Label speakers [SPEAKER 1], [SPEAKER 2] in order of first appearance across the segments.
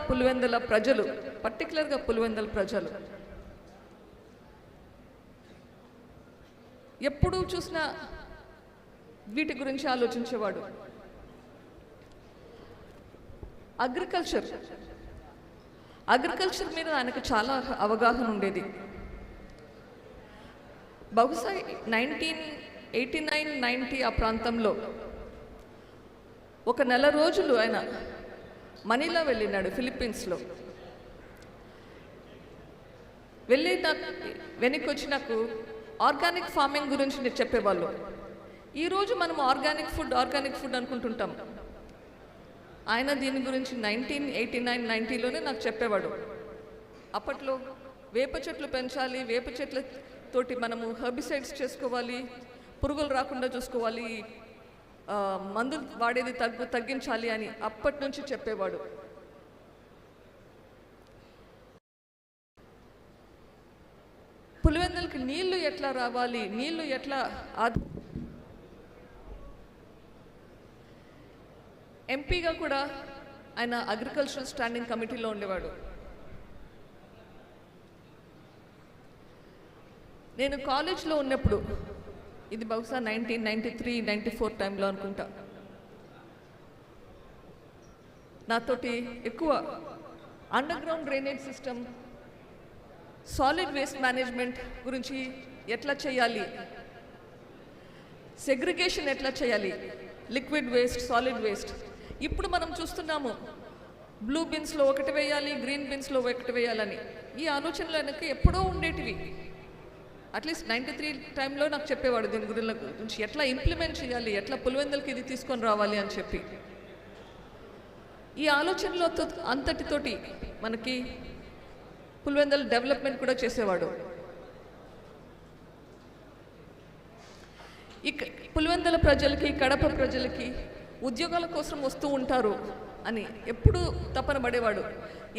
[SPEAKER 1] పులివెందుల ప్రజలు, పర్టికులర్గా పులివెందుల ప్రజలు ఎప్పుడూ చూసినా వీటి గురించి ఆలోచించేవాడు. అగ్రికల్చర్ మీద ఆయనకు చాలా అవగాహన ఉండేది. బహుశా 1989-90 ఆ ప్రాంతంలో ఒక నెల రోజులు ఆయన మనీలా వెళ్ళినాడు, ఫిలిప్పీన్స్లో. వెళ్ళి వెనక్కి వచ్చి నాకు ఆర్గానిక్ ఫార్మింగ్ గురించి నేను చెప్పేవాళ్ళు. ఈరోజు మనం ఆర్గానిక్ ఫుడ్ అనుకుంటుంటాం. ఆయన దీని గురించి 1989-90లోనే నాకు చెప్పేవాడు. అప్పట్లో వేప చెట్లు పెంచాలి, వేప చెట్లతోటి మనము హెర్బిసైడ్స్ చేసుకోవాలి, పురుగులు రాకుండా చూసుకోవాలి, మందులు వాడేది తగ్గించాలి అని అప్పటి నుంచి చెప్పేవాడు. పులివెందులకి నీళ్లు ఎట్లా రావాలి, నీళ్లు ఎట్లా ఎంపీగా కూడా ఆయన అగ్రికల్చరల్ స్టాండింగ్ కమిటీలో ఉండేవాడు. నేను కాలేజ్లో ఉన్నప్పుడు, ఇది బహుశా 1993-94 టైంలో అనుకుంటా, నాతోటి ఎక్కువ under ground drainage system, solid waste management గురించి ఎట్లా చేయాలి, సెగ్రిగేషన్ ఎట్లా చేయాలి, లిక్విడ్ వేస్ట్, సాలిడ్ వేస్ట్. ఇప్పుడు మనం చూస్తున్నాము బ్లూ బిన్స్లో ఒకటి వేయాలి, గ్రీన్ బిన్స్లో ఒకటి వేయాలని. ఈ ఆలోచనలు వెనక్కి ఎప్పుడో ఉండేటివి. అట్లీస్ట్ 93 టైంలో నాకు చెప్పేవాడు దీని గురించి ఎట్లా ఇంప్లిమెంట్ చేయాలి, ఎట్లా పులివెందులకి ఇది తీసుకొని రావాలి అని చెప్పి. ఈ ఆలోచనలో అంతటితోటి మనకి పులివెందుల డెవలప్మెంట్ కూడా చేసేవాడు. పులివెందుల ప్రజలకి, కడప ప్రజలకి ఉద్యోగాల కోసం వస్తూ ఉంటారు అని ఎప్పుడూ తపన పడేవాడు.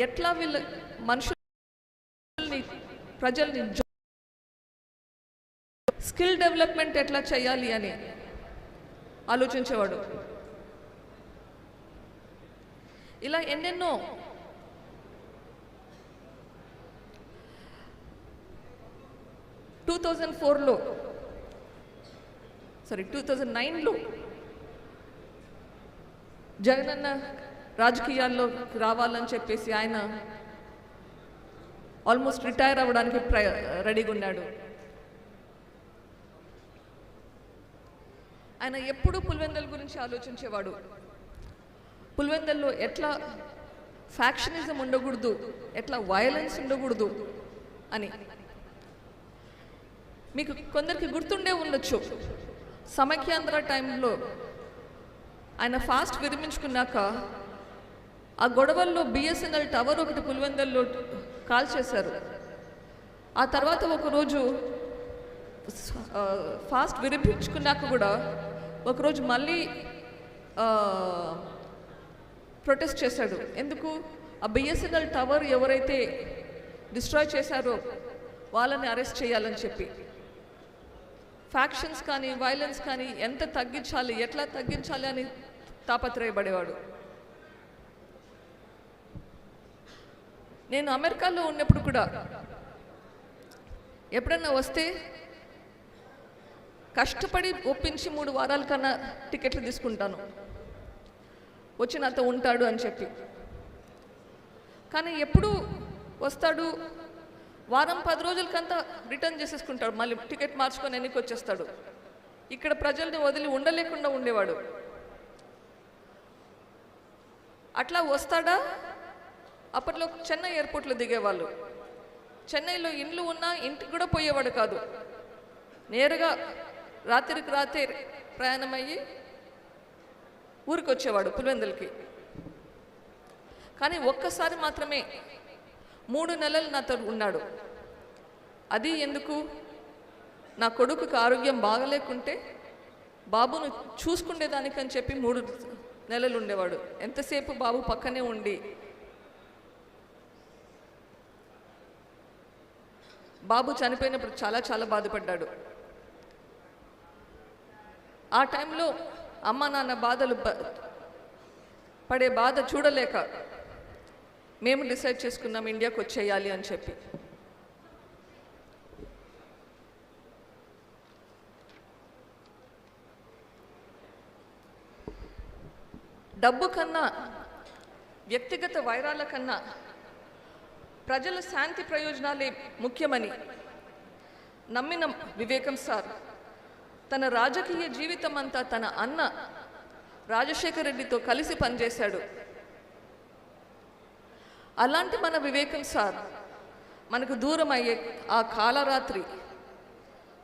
[SPEAKER 1] ఎట్లా వీళ్ళ మనుషుల్ని, ప్రజల్ని స్కిల్ డెవలప్మెంట్ ఎట్లా చేయాలి అని ఆలోచించేవాడు. ఇలా ఎన్నెన్నో 2009లో జగనన్న రాజకీయాల్లో రావాలని చెప్పేసి ఆయన ఆల్మోస్ట్ రిటైర్ అవ్వడానికి రెడీగా ఉన్నాడు. ఆయన ఎప్పుడూ పులివెందుల గురించి ఆలోచించేవాడు. పులివెందుల్లో ఎట్లా ఫ్యాక్షనిజం ఉండకూడదు, ఎట్లా వయలెన్స్ ఉండకూడదు అని. మీకు కొందరికి గుర్తుండే ఉండొచ్చు, సమైక్యాంధ్ర టైంలో ఆయన ఫాస్ట్ విరమించుకున్నాక ఆ గొడవల్లో బిఎస్ఎన్ఎల్ టవర్ ఒకటి పులివెందుల్లో కాల్ చేశారు. ఆ తర్వాత ఒకరోజు ఫాస్ట్ విరమించుకున్నాక కూడా ఒకరోజు మళ్ళీ ప్రొటెస్ట్ చేశాడు. ఎందుకు? ఆ బిఎస్ఎన్ఎల్ టవర్ ఎవరైతే డిస్ట్రాయ్ చేశారో వాళ్ళని అరెస్ట్ చేయాలని చెప్పి. ఫ్యాక్షన్స్ కానీ, వైలెన్స్ కానీ ఎంత తగ్గించాలి, ఎట్లా తగ్గించాలి అని తాపత్రయపడేవాడు. నేను అమెరికాలో ఉన్నప్పుడు కూడా ఎప్పుడన్నా వస్తే కష్టపడి ఒప్పించి 3 వారాల కన్నా టికెట్లు తీసుకుంటాను, వచ్చి నాతో ఉంటాడు అని చెప్పి. కానీ ఎప్పుడు వస్తాడు, వారం 10 రోజులకంతా రిటర్న్ చేసేసుకుంటాడు, మళ్ళీ టికెట్ మార్చుకొని వెనక్కి వచ్చేస్తాడు. ఇక్కడ ప్రజల్ని వదిలి ఉండలేకుండా ఉండేవాడు. అట్లా వస్తాడా? అప్పట్లో చెన్నై ఎయిర్పోర్ట్లో దిగేవాళ్ళు. చెన్నైలో ఇండ్లు ఉన్నా ఇంటికి కూడా పోయేవాడు కాదు. నేరుగా రాత్రికి రాత్రి ప్రయాణమయ్యి ఊరికి వచ్చేవాడు పులివెందులకి. కానీ ఒక్కసారి మాత్రమే 3 నెలలు నాతో ఉన్నాడు. అది ఎందుకు? నా కొడుకుకి ఆరోగ్యం బాగలేకుంటే బాబును చూసుకునేదానికని చెప్పి 3 నెలలు ఉండేవాడు. ఎంతసేపు బాబు పక్కనే ఉండి బాబు చనిపోయినప్పుడు చాలా చాలా బాధపడ్డాడు. ఆ టైంలో అమ్మ నాన్న పడే బాధ చూడలేక మేము డిసైడ్ చేసుకున్నాం ఇండియాకి వచ్చేయాలి అని చెప్పి. డబ్బు కన్నా, వ్యక్తిగత వైరాల కన్నా ప్రజల శాంతి ప్రయోజనాలే ముఖ్యమని నమ్మిన వివేకం సార్ తన రాజకీయ జీవితం అంతా తన అన్న రాజశేఖర రెడ్డితో కలిసి పనిచేశాడు. అలాంటి మన వివేకం సార్ మనకు దూరం అయ్యే ఆ కాలరాత్రి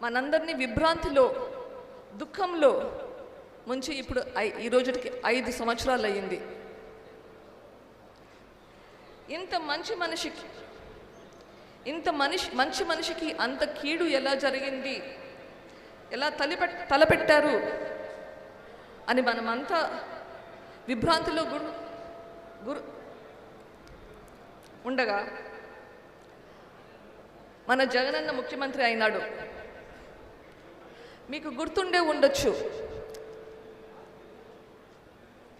[SPEAKER 1] మనందరినీ విభ్రాంతిలో, దుఃఖంలో ముంచి ఇప్పుడు ఈ రోజుకి 5 సంవత్సరాలు అయ్యింది. ఇంత మంచి మనిషికి అంత కీడు ఎలా జరిగింది, ఎలా తలపెట్టారు అని మనమంతా విభ్రాంతిలో ఉండగా మన జగనన్న ముఖ్యమంత్రి అయినాడు. మీకు గుర్తుండే ఉండొచ్చు,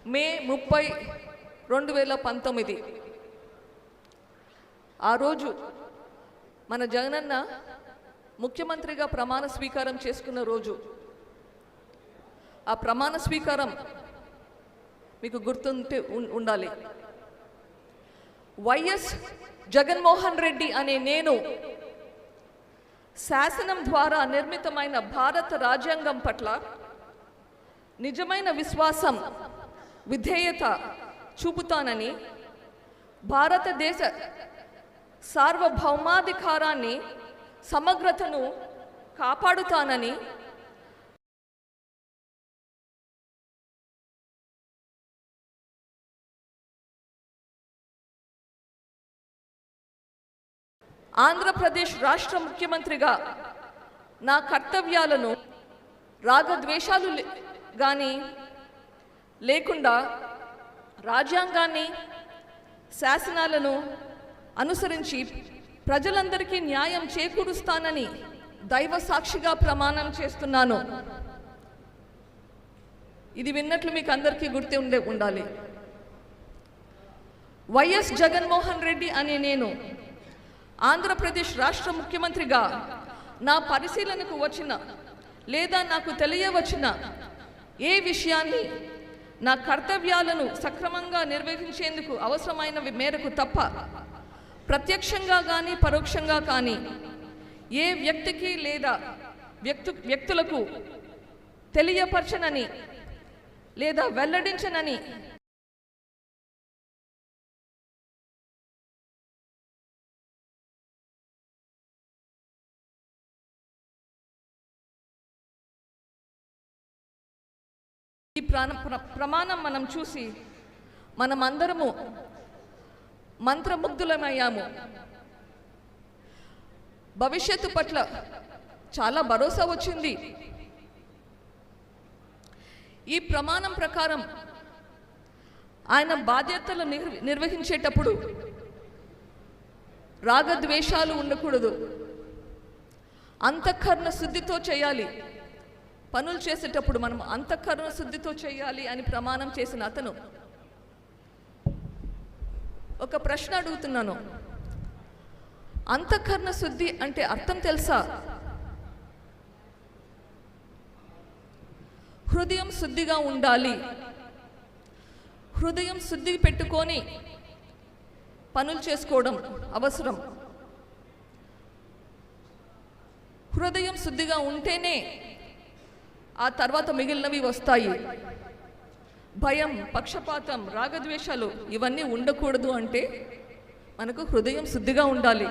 [SPEAKER 1] మే 30, 2019 ఆ రోజు మన జగనన్న ముఖ్యమంత్రిగా ప్రమాణ స్వీకారం చేసుకున్న రోజు. ఆ ప్రమాణ స్వీకారం మీకు గుర్తుంటే ఉండాలి. వైఎస్ జగన్మోహన్ రెడ్డి అనే నేను శాసనం ద్వారా నిర్మితమైన భారత రాజ్యాంగం పట్ల నిజమైన విశ్వాసం, విధేయత చూపుతానని, భారతదేశ సార్వభౌమాధికారాన్ని, సమగ్రతను కాపాడుతానని, ఆంధ్రప్రదేశ్ రాష్ట్ర ముఖ్యమంత్రిగా నా కర్తవ్యాలను రాగద్వేషాలు కానీ లేకుండా రాజ్యాంగాన్ని, శాసనాలను అనుసరించి ప్రజలందరికీ న్యాయం చేకూరుస్తానని దైవ సాక్షిగా ప్రమాణం చేస్తున్నాను. ఇది విన్నట్లు మీకు అందరికీ ఉండాలి. వైఎస్ జగన్మోహన్ రెడ్డి అనే నేను ఆంధ్రప్రదేశ్ రాష్ట్ర ముఖ్యమంత్రిగా నా పరిశీలనకు వచ్చిన లేదా నాకు తెలియవచ్చిన ఏ విషయాన్ని నా కర్తవ్యాలను సక్రమంగా నిర్వహించేందుకు అవసరమైన మేరకు తప్ప ప్రత్యక్షంగా కానీ పరోక్షంగా కానీ ఏ వ్యక్తికి లేదా వ్యక్తులకు తెలియపరచనని లేదా వెల్లడించనని ఈ ప్రమాణం మనం చూసి మనమందరము మంత్రముగ్ధులమయ్యాము. భవిష్యత్తు పట్ల చాలా భరోసా వచ్చింది. ఈ ప్రమాణం ప్రకారం ఆయన బాధ్యతలు నిర్వహించేటప్పుడు రాగద్వేషాలు ఉండకూడదు, అంతఃకరణ శుద్ధితో చేయాలి. పనులు చేసేటప్పుడు మనం అంతఃకరణ శుద్ధితో చేయాలి అని ప్రమాణం చేసిన అతను ఒక ప్రశ్న అడుగుతున్నాను. అంతఃకరణ శుద్ధి అంటే అర్థం తెలుసా? హృదయం శుద్ధిగా ఉండాలి. హృదయం శుద్ధి పెట్టుకొని పనులు చేసుకోవడం అవసరం. హృదయం శుద్ధిగా ఉంటేనే ఆ తర్వాత మిగిలినవి వస్తాయి. భయం, పక్షపాతం, రాగద్వేషాలు ఇవన్నీ ఉండకూడదు అంటే మనకు హృదయం శుద్ధిగా ఉండాలి.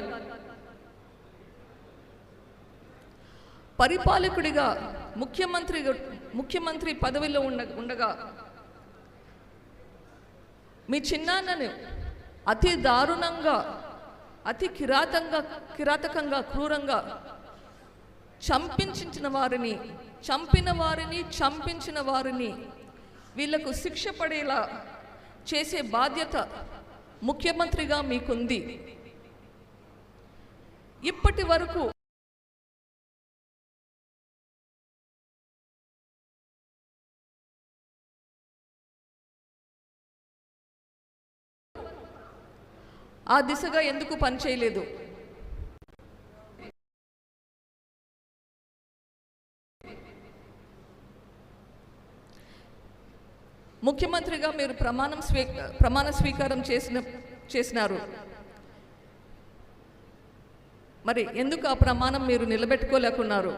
[SPEAKER 1] పరిపాలకుడిగా ముఖ్యమంత్రి పదవిలో ఉండగా మీ చిన్నాన్నను అతి దారుణంగా, అతి కిరాతకంగా, క్రూరంగా చంపిన వారిని వీళ్లకు శిక్ష పడేలా చేసే బాధ్యత ముఖ్యమంత్రిగా మీకుంది. ఇప్పటి వరకు ఆ దిశగా ఎందుకు పనిచేయలేదు? ముఖ్యమంత్రిగా మీరు ప్రమాణ స్వీకారం చేసినారు. మరి ఎందుకు ఆ ప్రమాణం మీరు నిలబెట్టుకోలేకున్నారు?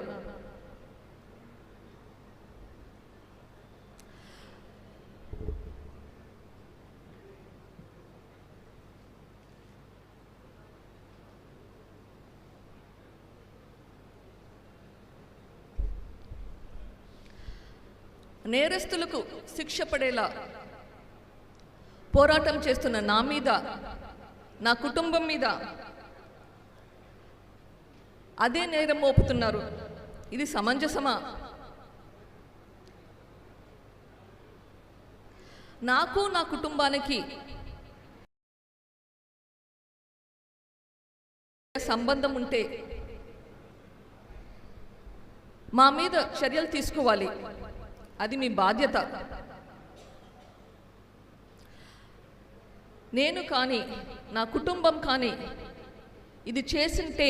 [SPEAKER 1] నేరస్తులకు శిక్ష పడేలా పోరాటం చేస్తున్న నా మీద, నా కుటుంబం మీద అదే నేరం మోపుతున్నారు. ఇది సమంజసమా? నాకు నా కుటుంబానికి సంబంధం ఉంటే మా మీద చర్యలు తీసుకోవాలి. అది మీ బాధ్యత. నేను కానీ నా కుటుంబం కానీ ఇది చేసింటే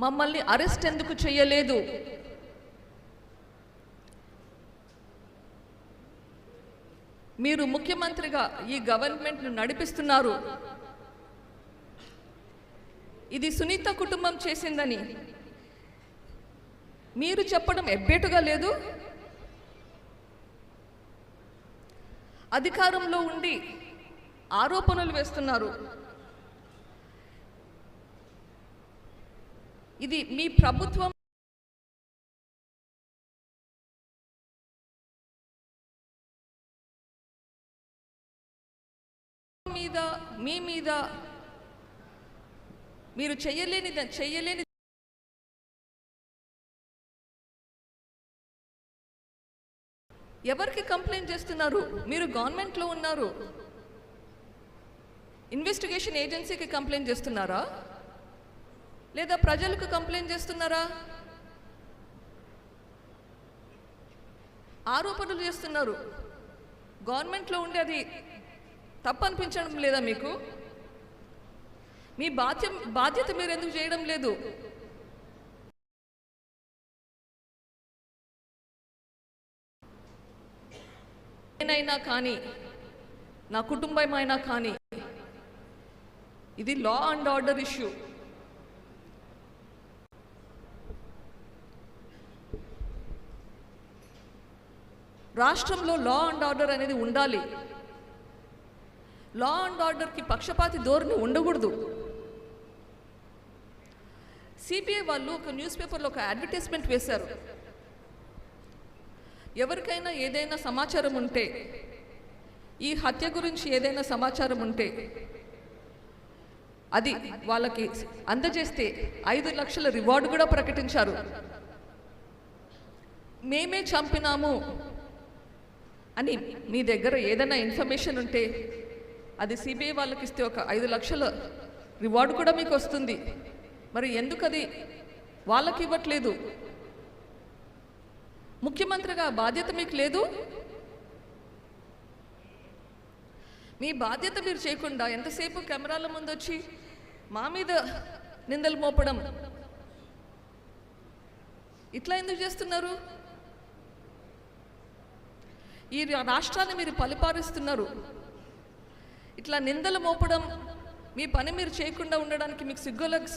[SPEAKER 1] మమ్మల్ని అరెస్ట్ ఎందుకు చేయలేదు? మీరు ముఖ్యమంత్రిగా ఈ గవర్నమెంట్ను నడిపిస్తున్నారు. ఇది సునీత కుటుంబం చేసిందని మీరు చెప్పడం ఎబ్బేటుగా లేదు? అధికారంలో ఉండి ఆరోపణలు వేస్తున్నారు. ఇది మీ ప్రభుత్వం మీద, మీ మీద మీరు చెయ్యలేని ఎవరికి కంప్లైంట్ చేస్తున్నారు? మీరు గవర్నమెంట్లో ఉన్నారు. ఇన్వెస్టిగేషన్ ఏజెన్సీకి కంప్లైంట్ చేస్తున్నారా, లేదా ప్రజలకు కంప్లైంట్ చేస్తున్నారా? ఆరోపణలు చేస్తున్నారు. గవర్నమెంట్లో ఉండి అది తప్పు అనిపించడం లేదా మీకు? మీ బాధ్యత మీరు ఎందుకు చేయడం లేదు? నేనైనా కానీ నా కుటుంబమైనా కానీ ఇది లా అండ్ ఆర్డర్ ఇష్యూ. రాష్ట్రంలో లా అండ్ ఆర్డర్ అనేది ఉండాలి. లా అండ్ ఆర్డర్కి పక్షపాతి ధోరణి ఉండకూడదు. సిబిఐ వాళ్ళు ఒక న్యూస్ పేపర్లో ఒక అడ్వర్టైజ్మెంట్ వేశారు. ఎవరికైనా ఏదైనా సమాచారం ఉంటే, ఈ హత్య గురించి ఏదైనా సమాచారం ఉంటే అది వాళ్ళకి అందజేస్తే 5 లక్షల రివార్డు కూడా ప్రకటించారు. మేమే చంపినాము అని మీ దగ్గర ఏదైనా ఇన్ఫర్మేషన్ ఉంటే అది సిబిఐ వాళ్ళకి ఇస్తే ఒక 5 లక్షల రివార్డు కూడా మీకు వస్తుంది. మరి ఎందుకు అది వాళ్ళకి ఇవ్వట్లేదు? ముఖ్యమంత్రిగా బాధ్యత మీకు లేదు? మీ బాధ్యత మీరు చేయకుండా ఎంతసేపు కెమెరాల ముందు వచ్చి మా మీద నిందలు మోపడం, ఇట్లా ఎందుకు చేస్తున్నారు? ఈ రాష్ట్రాన్ని మీరు పరిపాలిస్తున్నారు. ఇట్లా నిందలు మోపడం, మీ పని మీరు చేయకుండా ఉండడానికి మీకు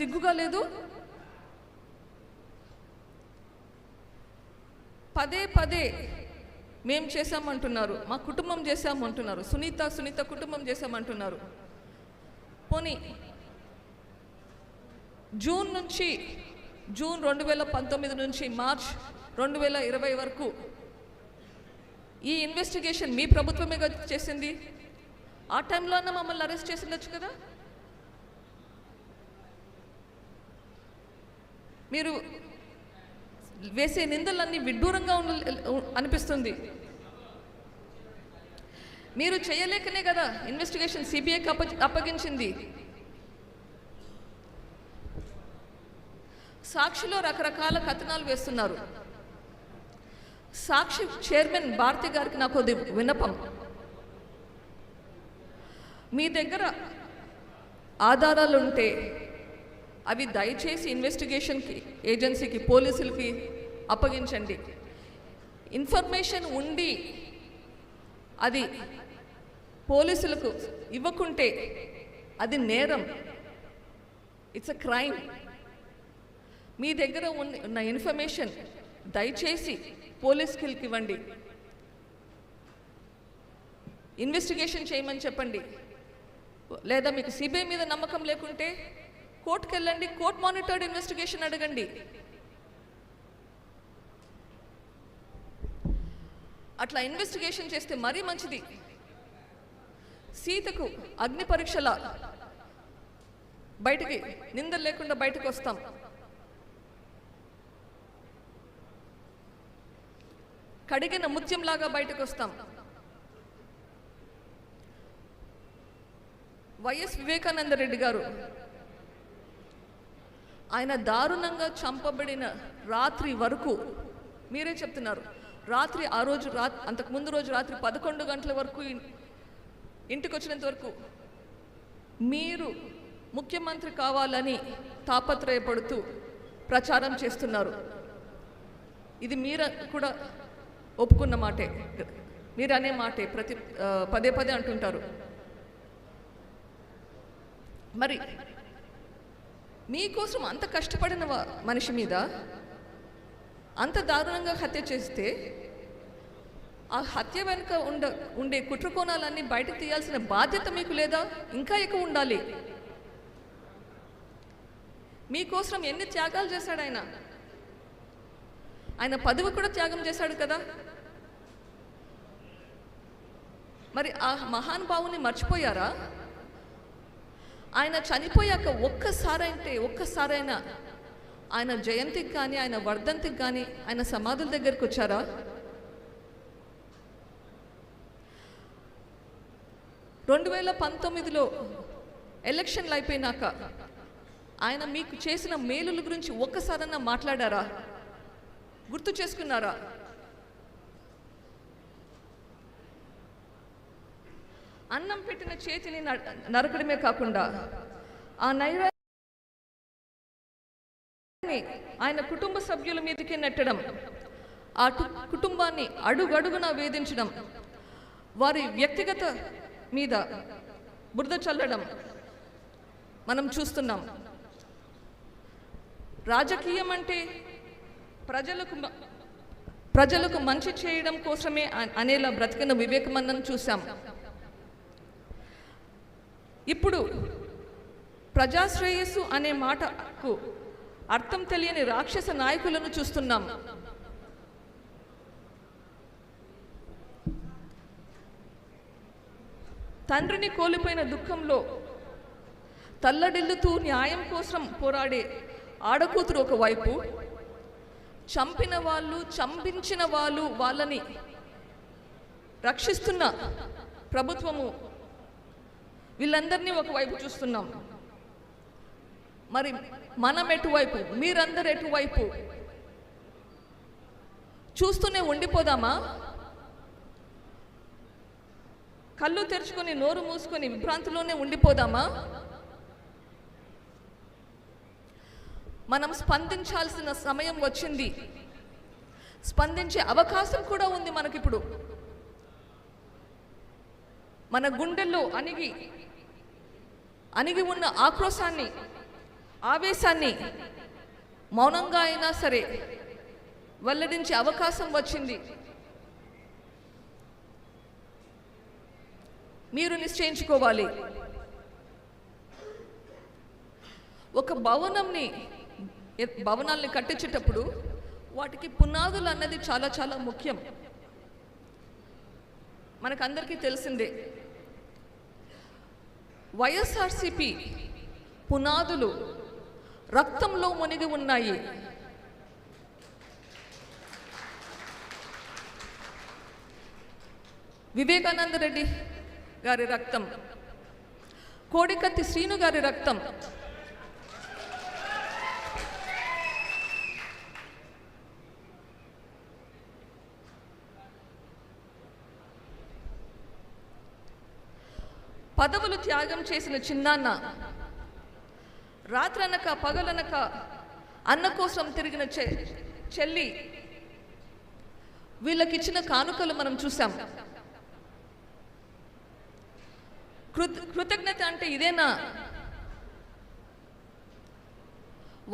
[SPEAKER 1] సిగ్గుగా లేదు? పదే మేం చేశామంటున్నారు, మా కుటుంబం చేశామంటున్నారు, సునీత కుటుంబం చేశామంటున్నారు. పోనీ జూన్ 2019 నుంచి మార్చ్ 2020 వరకు ఈ ఇన్వెస్టిగేషన్ మీ ప్రభుత్వమే చేసింది. ఆ టైంలో అన్న మమ్మల్ని అరెస్ట్ చేసిండొచ్చు కదా? మీరు వేసే నిందలన్నీ విడ్డూరంగా అనిపిస్తుంది. మీరు చేయలేకనే కదా ఇన్వెస్టిగేషన్ సిబిఐకి అప్పగించింది. సాక్షిలో రకరకాల కథనాలు వేస్తున్నారు. సాక్షి చైర్మన్ భారతి గారికి నాకు విన్నపం, మీ దగ్గర ఆధారాలు ఉంటే అవి దయచేసి ఇన్వెస్టిగేషన్కి ఏజెన్సీకి పోలీసులకి అప్పగించండి. ఇన్ఫర్మేషన్ ఉండి అది పోలీసులకు ఇవ్వకుంటే అది నేరం, ఇట్స్ అ క్రైమ్. మీ దగ్గర ఉన్న ఇన్ఫర్మేషన్ దయచేసి పోలీసులకి ఇవ్వండి, ఇన్వెస్టిగేషన్ చేయమని చెప్పండి. లేదా మీకు సిబిఐ మీద నమ్మకం లేకుంటే కోర్టుకు వెళ్ళండి, కోర్ట్ మానిటర్డ్ ఇన్వెస్టిగేషన్ అడగండి. అట్లా ఇన్వెస్టిగేషన్ చేస్తే మరీ మంచిది. సీతకు అగ్ని పరీక్షల బయటికి నిందలు లేకుండా బయటకు వస్తాం. కడిగిన ముత్యంలాగా బయటకు వస్తాం. వైఎస్ వివేకానంద రెడ్డి గారు ఆయన దారుణంగా చంపబడిన రాత్రి వరకు మీరే చెప్తున్నారు, రాత్రి ఆ రోజు అంతకుముందు రోజు రాత్రి 11 గంటల వరకు ఇంటికి వచ్చినంత వరకు మీరు ముఖ్యమంత్రి కావాలని తాపత్రయపడుతూ ప్రచారం చేస్తున్నారు. ఇది మీరు కూడా ఒప్పుకున్న మాటే, మీరు అనే మాటే, పదే పదే అంటుంటారు. మరి మీకోసం అంత కష్టపడిన మనిషి మీద అంత దారుణంగా హత్య చేస్తే ఆ హత్య వెనుక ఉండే కుట్రకోణాలన్నీ బయటకు తీయాల్సిన బాధ్యత మీకు లేదా? ఇంకా ఎక్కువ ఉండాలి. మీకోసం ఎన్ని త్యాగాలు చేశాడు ఆయన. ఆయన పదవి కూడా త్యాగం చేశాడు కదా. మరి ఆ మహానుభావుని మర్చిపోయారా? ఆయన చనిపోయాక ఒక్కసారైనా ఆయన జయంతికి కానీ ఆయన వర్ధంతికి కానీ ఆయన సమాధుల దగ్గరికి వచ్చారా? రెండు 2019లో ఎలక్షన్లు అయిపోయినాక ఆయన మీకు చేసిన మేలుల గురించి ఒక్కసారన్నా మాట్లాడారా? గుర్తు చేసుకున్నారా? అన్నం పెట్టిన చేతిని నరకడమే కాకుండా ఆ నైరాన్ని ఆయన కుటుంబ సభ్యుల మీదకే నెట్టడం, ఆ కుటుంబాన్ని అడుగడుగునా వేధించడం, వారి వ్యక్తిగత మీద బురద చల్లడం మనం చూస్తున్నాం. రాజకీయం అంటే ప్రజలకు మంచి చేయడం కోసమే అనేలా బ్రతికిన వివేకానందను చూసాం. ఇప్పుడు ప్రజాశ్రేయస్సు అనే మాటకు అర్థం తెలియని రాక్షస నాయకులను చూస్తున్నాం. తండ్రిని కోల్పోయిన దుఃఖంలో తల్లడిల్లుతూ న్యాయం కోసం పోరాడే ఆడకూతురు ఒకవైపు, చంపించిన వాళ్ళు వాళ్ళని రక్షిస్తున్న ప్రభుత్వము, వీళ్ళందరినీ ఒకవైపు చూస్తున్నాం. మరి మనం ఎటువైపు, మీరందరూ ఎటువైపు? చూస్తూనే ఉండిపోదామా? కళ్ళు తెరుచుకొని నోరు మూసుకొని విభ్రాంతిలోనే ఉండిపోదామా? మనం స్పందించాల్సిన సమయం వచ్చింది. స్పందించే అవకాశం కూడా ఉంది మనకిప్పుడు. మన గుండెల్లో అణిగి ఉన్న ఆక్రోశాన్ని, ఆవేశాన్ని మౌనంగా అయినా సరే వెల్లడించే అవకాశం వచ్చింది. మీరు నిశ్చయించుకోవాలి. ఒక భవనాల్ని కట్టించేటప్పుడు వాటికి పునాదులు అన్నది చాలా చాలా ముఖ్యం. మనకందరికీ తెలిసిందే. వైఎస్ఆర్సిపి పునాదులు రక్తంలో మునిగి ఉన్నాయి. వివేకానంద రెడ్డి గారి రక్తం, కోడికత్తి శ్రీను గారి రక్తం, పదవులు త్యాగం చేసిన చిన్నాన్న రాత్రనక పగలనక అన్న కోసం తిరిగిన చెల్లి వీళ్ళకిచ్చిన కానుకలు మనం చూసాం. కృతజ్ఞత అంటే ఇదేనా?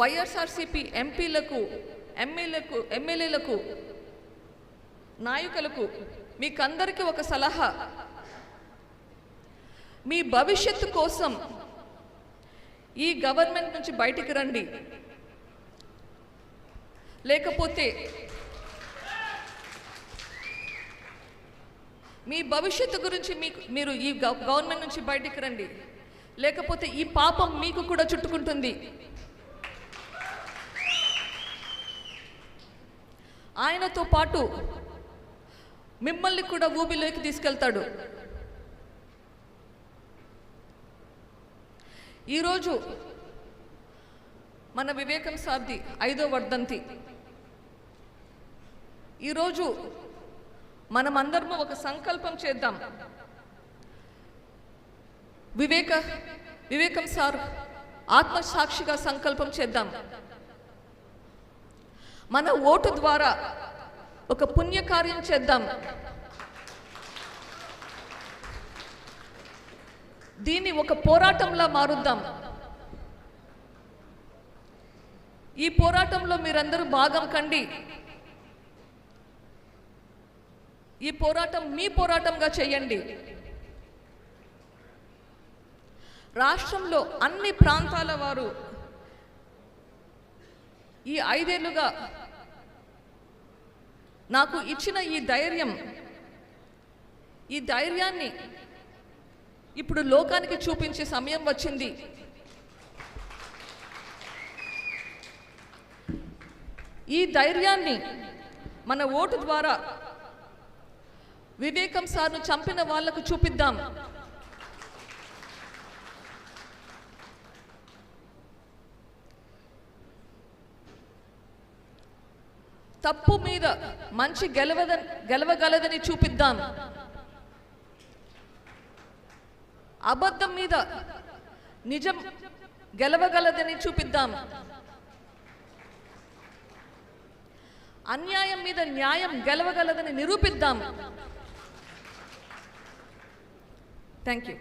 [SPEAKER 1] వైఎస్ఆర్సీపీ ఎంపీలకు, ఎమ్మెల్యేలకు, నాయకులకు మీకందరికీ ఒక సలహా. మీ భవిష్యత్తు కోసం ఈ గవర్నమెంట్ నుంచి బయటికి రండి. లేకపోతే మీ భవిష్యత్తు గురించి మీరు ఈ గవర్నమెంట్ నుంచి బయటికి రండి, లేకపోతే ఈ పాపం మీకు కూడా చుట్టుకుంటుంది. ఆయనతో పాటు మిమ్మల్ని కూడా ఊబిలోకి తీసుకెళ్తాడు. ఈరోజు మన వివేకం సార్ది 5వ వర్ధంతి. ఈరోజు మనమందరము ఒక సంకల్పం చేద్దాం. వివేకం సార్ ఆత్మసాక్షిగా సంకల్పం చేద్దాం. మన ఓటు ద్వారా ఒక పుణ్యకార్యం చేద్దాం. దీన్ని ఒక పోరాటంలా మారుద్దాం. ఈ పోరాటంలో మీరందరూ భాగం కండి. ఈ పోరాటం మీ పోరాటంగా చేయండి. రాష్ట్రంలో అన్ని ప్రాంతాల వారు ఈ 5 ఏళ్లుగా నాకు ఇచ్చిన ఈ ధైర్యాన్ని ఇప్పుడు లోకానికి చూపించే సమయం వచ్చింది. ఈ ధైర్యాన్ని మన ఓటు ద్వారా వివేకం సార్ను చంపిన వాళ్లకు చూపిద్దాం. తప్పు మీద మంచి గెలవగలదని చూపిద్దాం. అబద్ధం మీద నిజం గెలవగలదని చూపిద్దాం. అన్యాయం మీద న్యాయం గెలవగలదని నిరూపిద్దాం. Thank you.